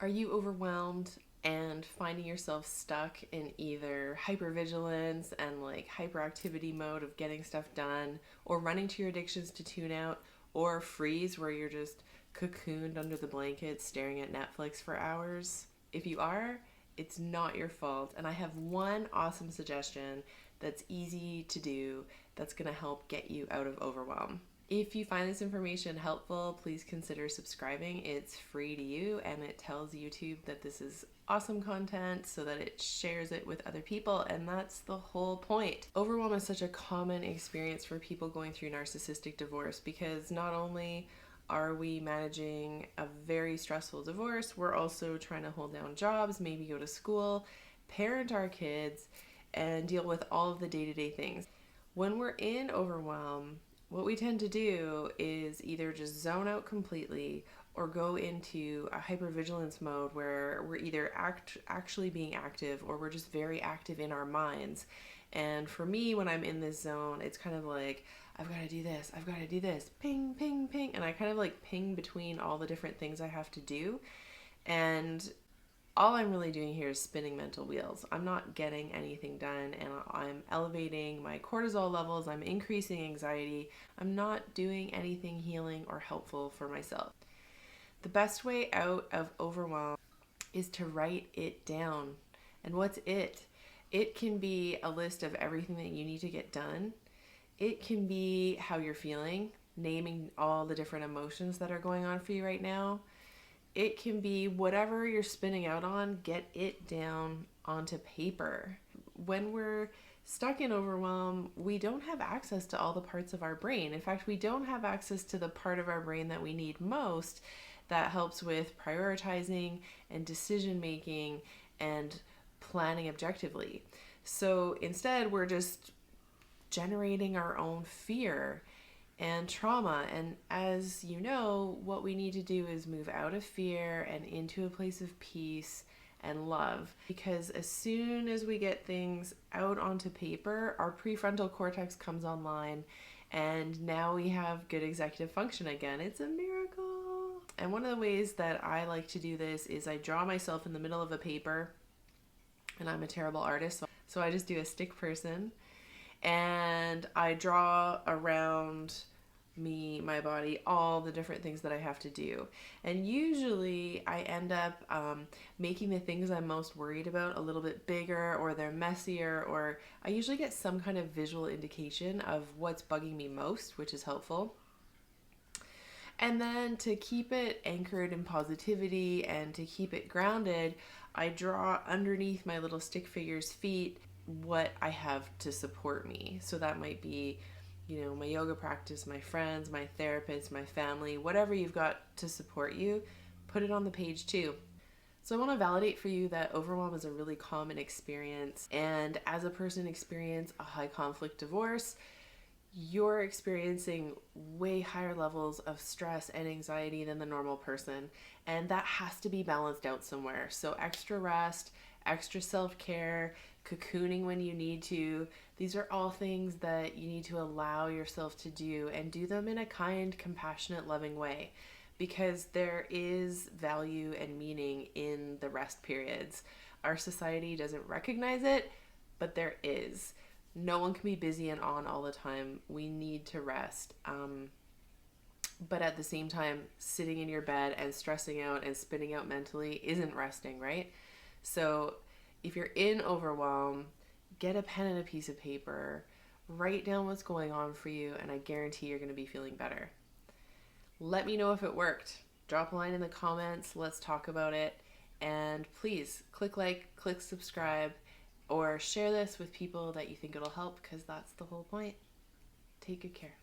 Are you overwhelmed and finding yourself stuck in either hypervigilance and like hyperactivity mode of getting stuff done, or running to your addictions to tune out, or freeze where you're just cocooned under the blanket staring at Netflix for hours? If you are, it's not your fault. And I have one awesome suggestion that's easy to do that's going to help get you out of overwhelm. If you find this information helpful, please consider subscribing. It's free to you and it tells YouTube that this is awesome content so that it shares it with other people, and that's the whole point. Overwhelm is such a common experience for people going through narcissistic divorce because not only are we managing a very stressful divorce, we're also trying to hold down jobs, maybe go to school, parent our kids, and deal with all of the day-to-day things. When we're in overwhelm, what we tend to do is either just zone out completely or go into a hypervigilance mode where we're either actually being active or we're just very active in our minds. And for me, when I'm in this zone, it's kind of like, I've got to do this, I've got to do this, ping, ping, ping. And I kind of like ping between all the different things I have to do. And all I'm really doing here is spinning mental wheels. I'm not getting anything done, and I'm elevating my cortisol levels. I'm increasing anxiety. I'm not doing anything healing or helpful for myself. The best way out of overwhelm is to write it down. And what's it? It can be a list of everything that you need to get done. It can be how you're feeling, naming all the different emotions that are going on for you right now. It can be whatever you're spinning out on, get it down onto paper. When we're stuck in overwhelm, we don't have access to all the parts of our brain. In fact, we don't have access to the part of our brain that we need most, that helps with prioritizing and decision making and planning objectively. So instead, we're just generating our own fear and trauma. And as you know, what we need to do is move out of fear and into a place of peace and love. Because as soon as we get things out onto paper, our prefrontal cortex comes online, and now we have good executive function again. It's a miracle. And one of the ways that I like to do this is I draw myself in the middle of a paper, and I'm a terrible artist, so I just do a stick person. And I draw around me, my body, all the different things that I have to do. And usually I end up making the things I'm most worried about a little bit bigger, or they're messier, or I usually get some kind of visual indication of what's bugging me most, which is helpful. And then to keep it anchored in positivity and to keep it grounded, I draw underneath my little stick figure's feet what I have to support me. So that might be, my yoga practice, my friends, my therapist, my family, whatever you've got to support you, put it on the page too. So I want to validate for you that overwhelm is a really common experience. And as a person experiencing a high conflict divorce, you're experiencing way higher levels of stress and anxiety than the normal person. And that has to be balanced out somewhere. So extra rest, extra self-care, cocooning when you need to. These are all things that you need to allow yourself to do, and do them in a kind, compassionate, loving way, because there is value and meaning in the rest periods. Our society doesn't recognize it, but there is. No one can be busy and on all the time. We need to rest. But at the same time, sitting in your bed and stressing out and spinning out mentally isn't resting, right? So if you're in overwhelm, get a pen and a piece of paper, write down what's going on for you, and I guarantee you're going to be feeling better. Let me know if it worked. Drop a line in the comments. Let's talk about it. And please click like, click subscribe, or share this with people that you think it'll help, because that's the whole point. Take good care.